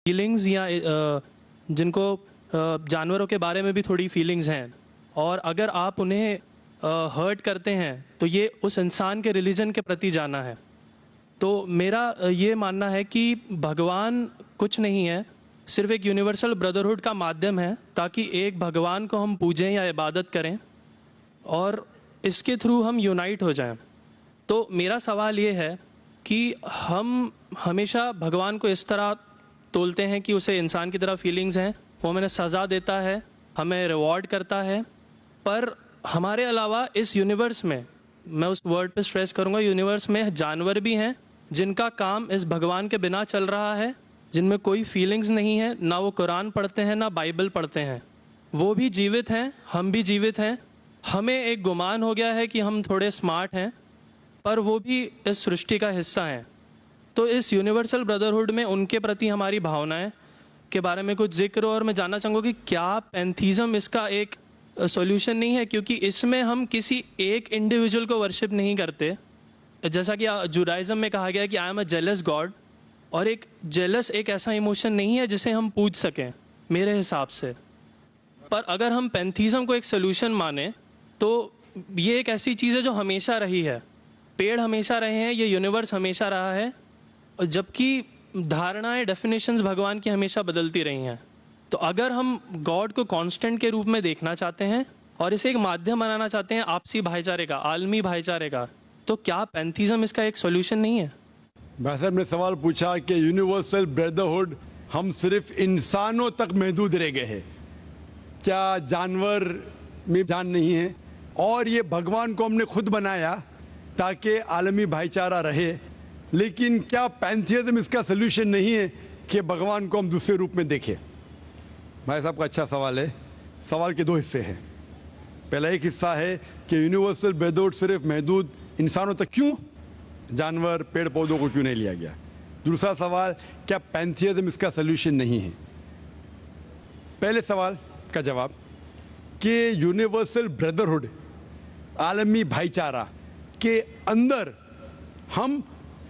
Feelings या जिनको जानवरों के बारे में भी थोड़ी फीलिंग्स हैं, और अगर आप उन्हें हर्ट करते हैं तो ये उस इंसान के रिलीजन के प्रति जाना है। तो मेरा ये मानना है कि भगवान कुछ नहीं है, सिर्फ एक यूनिवर्सल ब्रदरहुड का माध्यम है ताकि एक भगवान को हम पूजें या इबादत करें और इसके थ्रू हम यूनाइट हो जाएं। तो मेरा सवाल ये है कि हम हमेशा भगवान को इस तरह तोलते हैं कि उसे इंसान की तरह फीलिंग्स हैं, वो हमें सज़ा देता है, हमें रिवॉर्ड करता है, पर हमारे अलावा इस यूनिवर्स में, मैं उस वर्ड पे स्ट्रेस करूँगा, यूनिवर्स में जानवर भी हैं जिनका काम इस भगवान के बिना चल रहा है, जिनमें कोई फीलिंग्स नहीं है, ना वो कुरान पढ़ते हैं ना बाइबल पढ़ते हैं। वो भी जीवित हैं, हम भी जीवित हैं। हमें एक गुमान हो गया है कि हम थोड़े स्मार्ट हैं, पर वो भी इस सृष्टि का हिस्सा हैं। तो इस यूनिवर्सल ब्रदरहुड में उनके प्रति हमारी भावनाएं के बारे में कुछ जिक्र, और मैं जानना चाहूँगा कि क्या पैंथीज़म इसका एक सॉल्यूशन नहीं है, क्योंकि इसमें हम किसी एक इंडिविजुअल को वर्शिप नहीं करते। जैसा कि जुडाइज़म में कहा गया है कि I am a jealous God, और एक जेलस एक ऐसा इमोशन नहीं है जिसे हम पूज सकें मेरे हिसाब से। पर अगर हम पैंथीज़म को एक सोल्यूशन माने तो ये एक ऐसी चीज़ है जो हमेशा रही है, पेड़ हमेशा रहे हैं, ये यूनिवर्स हमेशा रहा है, जबकि धारणाएं, डेफिनेशंस भगवान की हमेशा बदलती रही हैं। तो अगर हम गॉड को कांस्टेंट के रूप में देखना चाहते हैं और इसे एक माध्यम बनाना चाहते हैं आपसी भाईचारे का, आलमी भाईचारे का, तो क्या पैंथीज़म इसका एक सॉल्यूशन नहीं है? भाई साहब ने सवाल पूछा कि यूनिवर्सल ब्रदरहुड हम सिर्फ इंसानों तक महदूद रह गए हैं, क्या जानवर में जान नहीं है? और ये भगवान को हमने खुद बनाया ताकि आलमी भाईचारा रहे, लेकिन क्या पैंथीज़म इसका सल्यूशन नहीं है कि भगवान को हम दूसरे रूप में देखें? भाई साहब का अच्छा सवाल है। सवाल के दो हिस्से हैं। पहला एक हिस्सा है कि यूनिवर्सल ब्रदरहुड सिर्फ महदूद इंसानों तक क्यों, जानवर पेड़ पौधों को क्यों नहीं लिया गया? दूसरा सवाल, क्या पैंथीज़म इसका सल्यूशन नहीं है? पहले सवाल का जवाब कि यूनिवर्सल ब्रदरहुड, आलमी भाईचारा के अंदर हम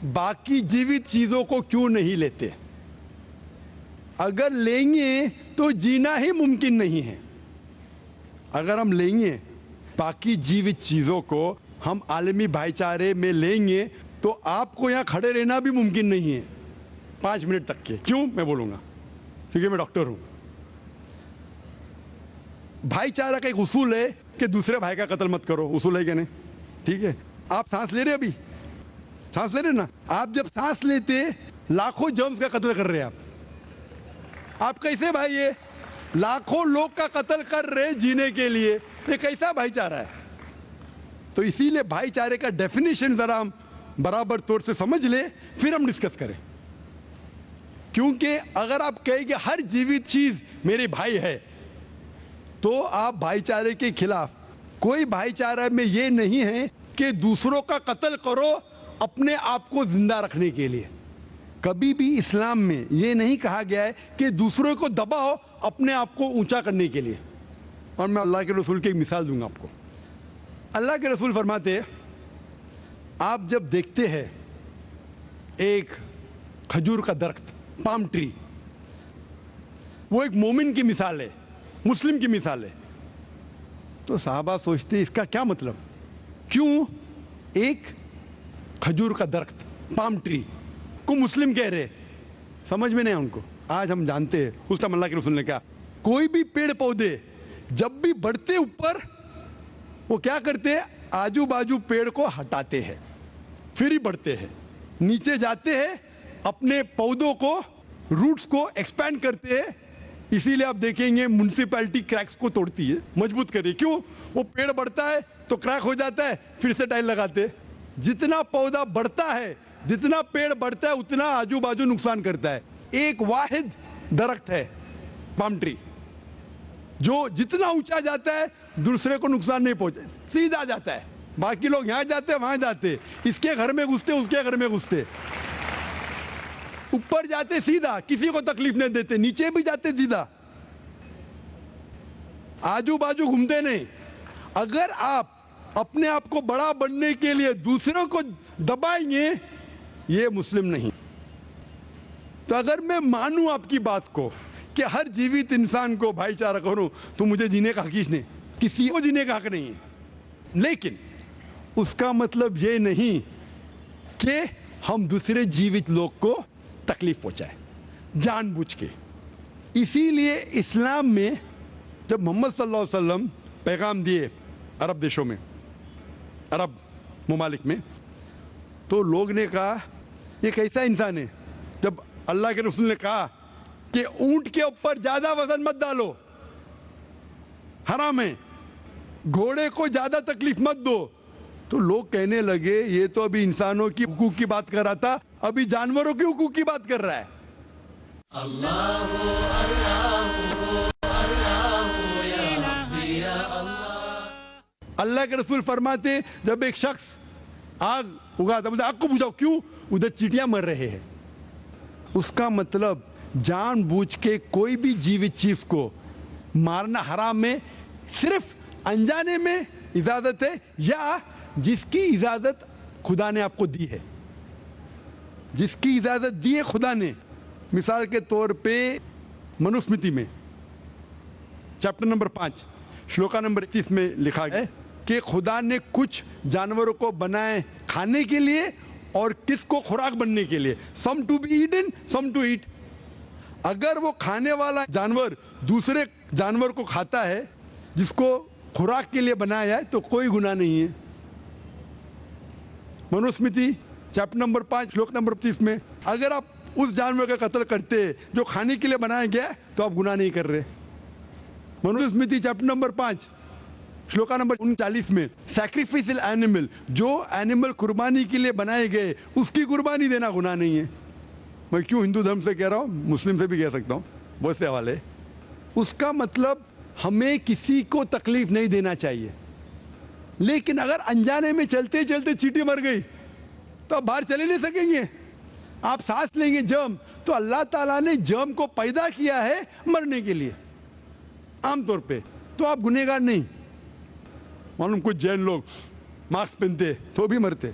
बाकी जीवित चीज़ों को क्यों नहीं लेते? अगर लेंगे तो जीना ही मुमकिन नहीं है। अगर हम लेंगे बाकी जीवित चीज़ों को, हम आलमी भाईचारे में लेंगे, तो आपको यहाँ खड़े रहना भी मुमकिन नहीं है 5 मिनट तक के। क्यों? मैं बोलूँगा, क्योंकि मैं डॉक्टर हूँ। भाईचारा का एक उसूल है कि दूसरे भाई का कत्ल मत करो, उसूल है कि नहीं? ठीक है, आप सांस ले रहे, अभी सांस ले रहे ना, आप जब सांस लेते लाखों जर्म्स का कत्ल कर रहे हैं आप कैसे भाई? ये लाखों लोग का कत्ल कर रहे जीने के लिए, ये कैसा भाईचारा है? तो इसीलिए भाईचारे का डेफिनेशन जरा हम बराबर तौर से समझ ले, फिर हम डिस्कस करें। क्योंकि अगर आप कहेंगे हर जीवित चीज मेरे भाई है, तो आप भाईचारे के खिलाफ। कोई भाईचारा में ये नहीं है कि दूसरों का कत्ल करो अपने आप को जिंदा रखने के लिए। कभी भी इस्लाम में ये नहीं कहा गया है कि दूसरों को दबाओ अपने आप को ऊंचा करने के लिए। और मैं अल्लाह के रसूल की एक मिसाल दूंगा आपको। अल्लाह के रसूल फरमाते हैं, आप जब देखते हैं एक खजूर का दरख्त, पाम ट्री, वो एक मोमिन की मिसाल है, मुस्लिम की मिसाल है, तो साहबा सोचते इसका क्या मतलब? क्यों एक खजूर का दरख्त, पाम ट्री को मुस्लिम कह रहे? समझ में नहीं उनको। आज हम जानते हैं, उस टाइम अल्लाह के रसूल ने कहा, कोई भी पेड़ पौधे जब भी बढ़ते ऊपर, वो क्या करते हैं? आजू बाजू पेड़ को हटाते हैं, फिर ही बढ़ते हैं, नीचे जाते हैं, अपने पौधों को, रूट्स को एक्सपैंड करते हैं। इसीलिए आप देखेंगे म्युनिसिपैलिटी क्रैक्स को तोड़ती है, मजबूत करे। क्यों? वो पेड़ बढ़ता है तो क्रैक हो जाता है, फिर से टाइल लगाते हैं। जितना पौधा बढ़ता है, जितना पेड़ बढ़ता है, उतना आजू बाजू नुकसान करता है। एक वाहिद दरख्त है पाम ट्री, जो जितना ऊंचा जाता है दूसरे को नुकसान नहीं पहुंचे, सीधा जाता है। बाकी लोग यहां जाते हैं, वहां जाते, इसके घर में घुसते, उसके घर में घुसते, ऊपर जाते सीधा, किसी को तकलीफ नहीं देते, नीचे भी जाते सीधा, आजू बाजू घूमते नहीं। अगर आप अपने आप को बड़ा बनने के लिए दूसरों को दबाएंगे, ये मुस्लिम नहीं। تو اگر میں مانوں آپ کی بات کو کہ ہر جیوت انسان کو بھائی چارہ کروں تو مجھے جینے کا حق ہی نہیں, کسی کو جینے کا حق نہیں ہے. لیکن اس کا مطلب یہ نہیں کہ ہم دوسرے جیوت لوگ کو تکلیف پہنچائیں جان بوجھ کے. اسی لیے اسلام میں جب محمد صلی اللہ علیہ وسلم پیغام دیے عرب دیشوں میں, عرب ممالک میں, تو لوگ نے کہا یہ کیسا انسان ہے. جب اللہ کے رسول نے کہا کہ اونٹ کے اوپر زیادہ وزن مت ڈالو, حرام ہے, گھوڑے کو زیادہ تکلیف مت دو, تو لوگ کہنے لگے یہ تو ابھی انسانوں کی حقوق کی بات کر رہا تھا, ابھی جانوروں کے حقوق کی بات کر رہا ہے. اللہ کے رسول فرماتے جب ایک شخص آگ اگاتا, بولتے آگ کو بجھاؤ, کیوں؟ ادھر چیٹیاں مر رہے ہیں. اس کا مطلب جان بوجھ کے کوئی بھی جیوت چیز کو مارنا حرام ہے, صرف انجانے میں اجازت ہے یا جس کی اجازت خدا نے آپ کو دی ہے, جس کی اجازت دی ہے خدا نے. مثال کے طور پہ منوسمرتی میں چیپٹر نمبر 5 شلوکا نمبر 31 میں لکھا ہے کہ خدا نے کچھ جانوروں کو بنائے کھانے کے لیے اور کس کو خوراک بننے کے لیے. Some to be eaten, some to eat. اگر وہ کھانے والا جانور دوسرے جانور کو کھاتا ہے جس کو خوراک کے لیے بنایا ہے تو کوئی گناہ نہیں ہے. منوسمرتی چیپٹر نمبر 5 شلوک نمبر 30 میں اگر آپ اس جانور کا قتل کرتے جو کھانے کے لیے بنایا گیا تو آپ گناہ نہیں کر رہے. منوسمرتی چیپٹر نمبر 5 شلوکا نمبر 39 میں سیکریفائسل اینیمل, جو اینیمل قربانی کے لیے بنائے گئے اس کی قربانی دینا گناہ نہیں ہے. میں کیوں ہندو دھرم سے کہہ رہا ہوں, مسلم سے بھی کہہ سکتا ہوں, بہت سے حوالے. اس کا مطلب ہمیں کسی کو تکلیف نہیں دینا چاہیے. لیکن اگر انجانے میں چلتے چلتے چیٹی مر گئی تو آپ باہر چلے نہیں سکیں گے, آپ سانس لیں گے جرم. تو اللہ تعالیٰ نے جرم کو پیدا کیا ہے مرنے کے لیے عام طور پہ, تو آپ گنہگار نہیں. معلوم کچھ جین لوگ ماسک پہنتے تو بھی مرتے,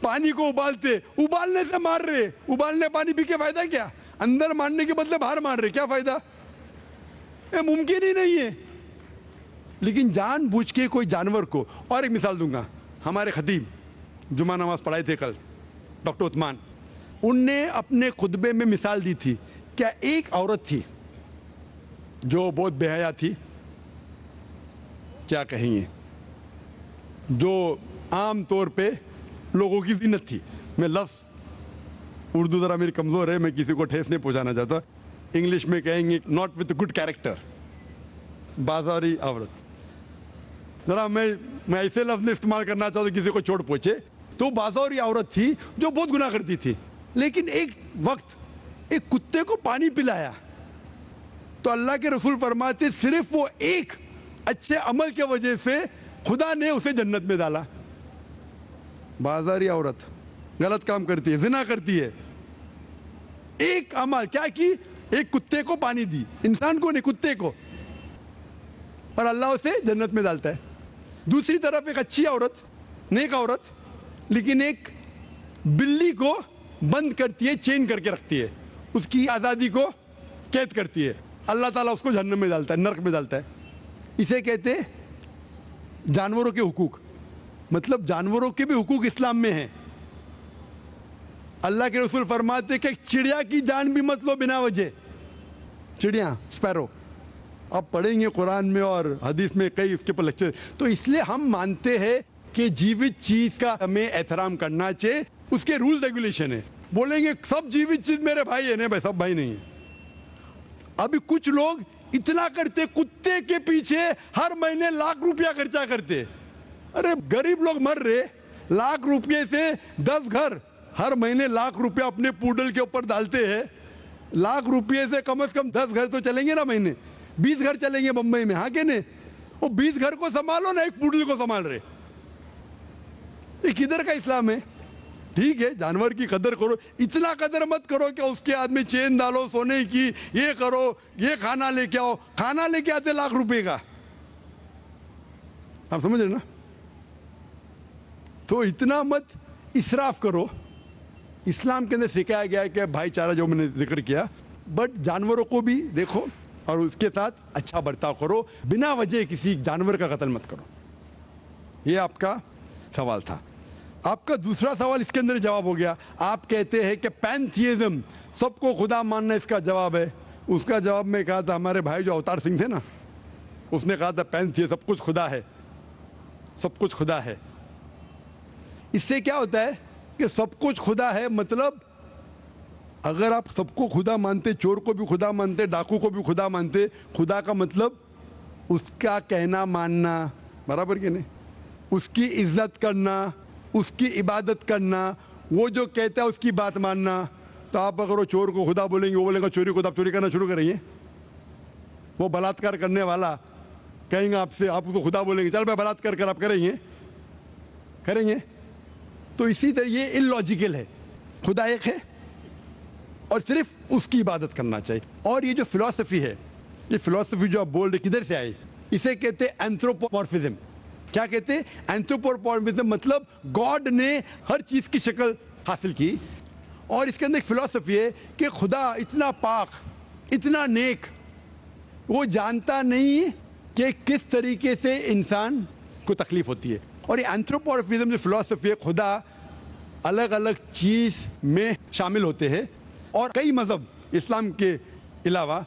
پانی کو ابالتے, ابالنے سے مار رہے, ابالنے پانی پی کے فائدہ کیا؟ اندر مارنے کے بدلے باہر مار رہے, کیا فائدہ؟ یہ ممکن ہی نہیں ہے. لیکن جان بوجھ کے کوئی جانور کو, اور ایک مثال دوں گا, ہمارے خطیب جمعہ نماز پڑھائے تھے کل ڈاکٹر عثمان, ان نے اپنے خطبے میں مثال دی تھی. کیا ایک عورت تھی جو بہت بے حیا تھی, کیا کہیں گے, جو عام طور پہ لوگوں کی زینت تھی. میں لفظ اردو ذرا میری کمزور ہے, میں کسی کو ٹھیس نہیں پہنچانا چاہتا. انگلش میں کہیں گے ناٹ وتھ گڈ کیریکٹر, بازاری عورت. ذرا میں ایسے لفظ نہیں استعمال کرنا چاہتا کسی کو چوٹ پہنچے. تو بازاری عورت تھی جو بہت گناہ کرتی تھی, لیکن ایک وقت ایک کتے کو پانی پلایا تو اللہ کے رسول فرماتے صرف وہ ایک اچھے عمل کے وجہ سے خدا نے اسے جنت میں ڈالا. بازاری عورت غلط کام کرتی ہے, زنا کرتی ہے, ایک عمل کیا کی, ایک کتے کو پانی دی, انسان کو نہیں کتے کو, اور اللہ اسے جنت میں ڈالتا ہے. دوسری طرف ایک اچھی عورت, نیک عورت, لیکن ایک بلی کو بند کرتی ہے, چین کر کے رکھتی ہے, اس کی آزادی کو قید کرتی ہے, اللہ تعالیٰ اس کو جہنم میں ڈالتا ہے, نرک میں ڈالتا ہے. اسے کہتے جانوروں کے حقوق. مطلب جانوروں کے بھی حقوق اسلام میں ہیں. اللہ کے رسول فرماتے کہ چڑیا کی جان بھی مت لو بنا وجہ. چڑیا, اسپیرو, آپ پڑھیں گے قرآن میں اور حدیث میں کئی اس کے پر لیکچر. تو اس لیے ہم مانتے ہیں کہ جیوت چیز کا ہمیں احترام کرنا چاہیے, اس کے رول ریگولیشن ہے. بولیں گے سب جیوت چیز میرے بھائی ہے, نہیں بھائی, سب بھائی نہیں ہے. ابھی کچھ لوگ اتنا کرتے, کتے کے پیچھے ہر مہینے لاکھ روپیہ خرچہ کرتے. ارے غریب لوگ مر رہے, لاکھ روپے سے 10 گھر ہر مہینے لاکھ روپیہ اپنے پوڈل کے اوپر ڈالتے ہیں. لاکھ روپے سے کم از کم 10 گھر تو چلیں گے نا مہینے, 20 گھر چلیں گے بمبئی میں, ہاں کہ نہیں؟ وہ 20 گھر کو سنبھالو نا, ایک پوڈل کو سنبھال رہے. یہ کدھر کا اسلام ہے؟ ٹھیک ہے جانور کی قدر کرو, اتنا قدر مت کرو کہ اس کے ہاتھ میں چین ڈالو سونے کی, یہ کرو, یہ کھانا لے کے آؤ. کھانا لے کے آتے لاکھ روپے کا, آپ سمجھ رہے نا؟ تو اتنا مت اسراف کرو, इस्लाम के अंदर सिखाया गया है कि भाईचारा जो मैंने जिक्र किया, बट जानवरों को भी देखो और उसके साथ अच्छा बर्ताव करो, बिना वजह किसी जानवर का कत्ल मत करो। ये आपका सवाल था। आपका दूसरा सवाल इसके अंदर जवाब हो गया। आप कहते हैं कि पैंथियज्म, सबको खुदा मानना इसका जवाब है। उसका जवाब में कहा था, हमारे भाई जो अवतार सिंह थे ना, उसने कहा था पैंथियज्म, सब कुछ खुदा है, सब कुछ खुदा है। इससे क्या होता है कि सब कुछ खुदा है, मतलब अगर आप सबको खुदा मानते, चोर को भी खुदा मानते, डाकू को भी खुदा मानते, खुदा का मतलब उसका कहना मानना, बराबर कि नहीं, उसकी इज्जत करना, उसकी इबादत करना, वो जो कहता है उसकी बात मानना। तो आप अगर वो चोर को खुदा बोलेंगे, वो बोलेगा चोरी को, तो आप चोरी करना शुरू करेंगे। वो बलात्कार करने वाला कहेंगे आपसे, आप उसको खुदा बोलेंगे, चल मैं बलात्कार कर, आप करेंगे? करेंगे? तो इसी तरह ये इलॉजिकल है। खुदा एक है और सिर्फ उसकी इबादत करना चाहिए। और ये जो फिलॉसफी है, ये फिलॉसफी जो आप बोल रहे किधर से आई, इसे कहते हैं एंथ्रोपोमॉर्फिज्म। क्या कहते हैं? एंथ्रोपोमॉर्फिज्म, मतलब गॉड ने हर चीज की शक्ल हासिल की। और इसके अंदर एक फिलॉसफी है कि खुदा इतना पाक, इतना नेक, वो जानता नहीं कि किस तरीके से इंसान को तकलीफ होती है। और ये एंथ्रोपोमॉर्फिज्म जो फिलॉसफी है, खुदा अलग अलग चीज में शामिल होते हैं। और कई मजहब, इस्लाम के अलावा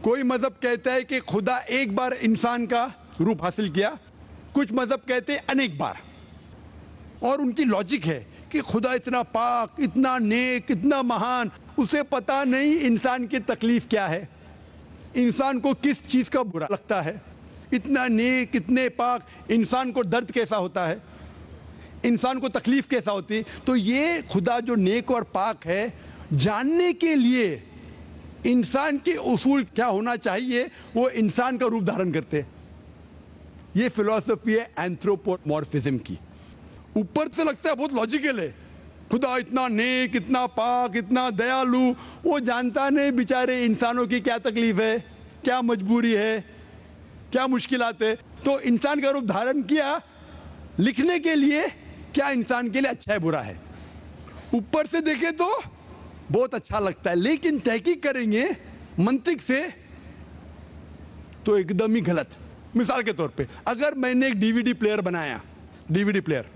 कोई मजहब कहता है कि खुदा एक बार इंसान का रूप हासिल किया, कुछ मजहब कहते हैं अनेक बार। और उनकी लॉजिक है कि खुदा इतना पाक, इतना नेक, इतना महान, उसे पता नहीं इंसान की तकलीफ क्या है, इंसान को किस चीज का बुरा लगता है। इतना नेक, इतने पाक, इंसान को दर्द कैसा होता है, इंसान को तकलीफ कैसा होती है। तो ये खुदा जो नेक और पाक है, जानने के लिए इंसान के उसूल क्या होना चाहिए, वो इंसान का रूप धारण करते हैं। ये फिलॉसफी है एंथ्रोपोमॉर्फिज्म की। ऊपर से लगता है बहुत लॉजिकल है, खुदा इतना नेक, इतना पाक, इतना दयालु, वो जानता नहीं बेचारे इंसानों की क्या तकलीफ है, क्या मजबूरी है, क्या मुश्किलात है। तो इंसान का रूप धारण किया लिखने के लिए, क्या इंसान के लिए अच्छा है बुरा है। ऊपर से देखे तो बहुत अच्छा लगता है, लेकिन तहकीक करेंगे मंतिक से तो एकदम ही गलत। मिसाल के तौर पे, अगर मैंने एक डीवीडी प्लेयर बनाया, डीवीडी प्लेयर,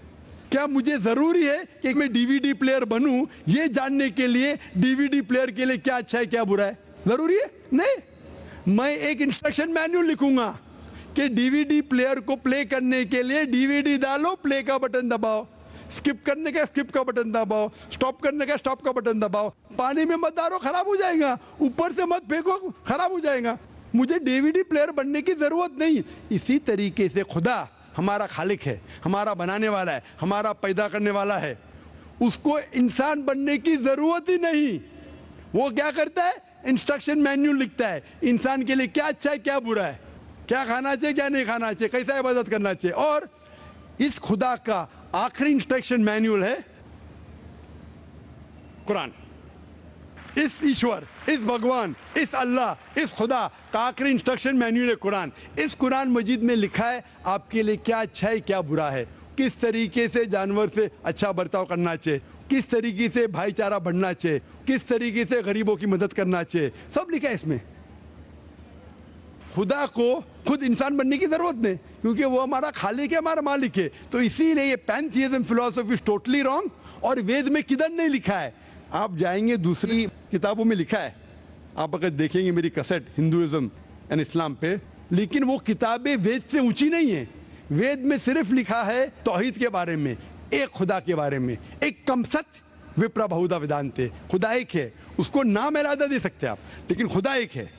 क्या मुझे जरूरी है कि मैं डीवीडी प्लेयर बनूं ये जानने के लिए डीवीडी प्लेयर के लिए क्या अच्छा है क्या बुरा है? जरूरी है? नहीं। मैं एक इंस्ट्रक्शन मैन्युअल लिखूंगा कि डीवीडी प्लेयर को प्ले करने के लिए डीवीडी डालो, प्ले का बटन दबाओ, स्किप करने का स्किप का बटन दबाओ, स्टॉप करने का स्टॉप का बटन दबाओ, पानी में मत डालो खराब हो जाएगा, ऊपर से मत फेंको खराब हो जाएगा। मुझे डीवीडी प्लेयर बनने की जरूरत नहीं। इसी तरीके से खुदा हमारा खालिक है, हमारा बनाने वाला है, हमारा पैदा करने वाला है, उसको इंसान बनने की जरूरत ही नहीं। वो क्या करता है? इंस्ट्रक्शन मैन्युअल लिखता है, इंसान के लिए क्या अच्छा है क्या बुरा है, क्या खाना चाहिए क्या नहीं खाना चाहिए, कैसा इबादत करना चाहिए। और इस खुदा का आखिरी इंस्ट्रक्शन मैन्युअल है कुरान। इस ईश्वर, इस भगवान, इस अल्लाह, इस खुदा का आखिरी इंस्ट्रक्शन मैन्युअल है कुरान। इस कुरान मजीद में लिखा है आपके लिए क्या अच्छा है क्या बुरा है, किस तरीके से जानवर से अच्छा बर्ताव करना चाहिए, किस तरीके से भाईचारा बढ़ना चाहिए, किस तरीके से गरीबों की मदद करना चाहिए, सब लिखा है इसमें। खुदा को खुद इंसान बनने की जरूरत नहीं, क्योंकि वो हमारा खालिक है, हमारा मालिक है। तो इसीलिए ये पैंथियज्म फिलॉसफी इज टोटली रॉन्ग। और वेद में किधर नहीं लिखा है, आप जाएंगे दूसरी किताबों में लिखा है, आप अगर देखेंगे मेरी कैसेट हिंदुइज्म एंड इस्लाम पे, लेकिन वो किताबें वेद से ऊंची नहीं है। वेद में सिर्फ लिखा है तौहीद के बारे में, एक खुदा के बारे में, एक कमसत विप्रा बहुधा वेदांते, खुदा एक है, उसको नाम अलहदा दे सकते हैं आप, लेकिन खुदा एक है,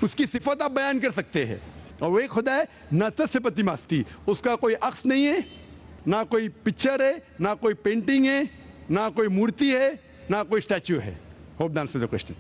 उसकी सिफत आप बयान कर सकते हैं। और वो एक खुदा है न तस्य प्रतिमास्ति, उसका कोई अक्स नहीं है, ना कोई पिक्चर है, ना कोई पेंटिंग है, ना कोई मूर्ति है, ना कोई स्टैच्यू है। Hope that answers the question.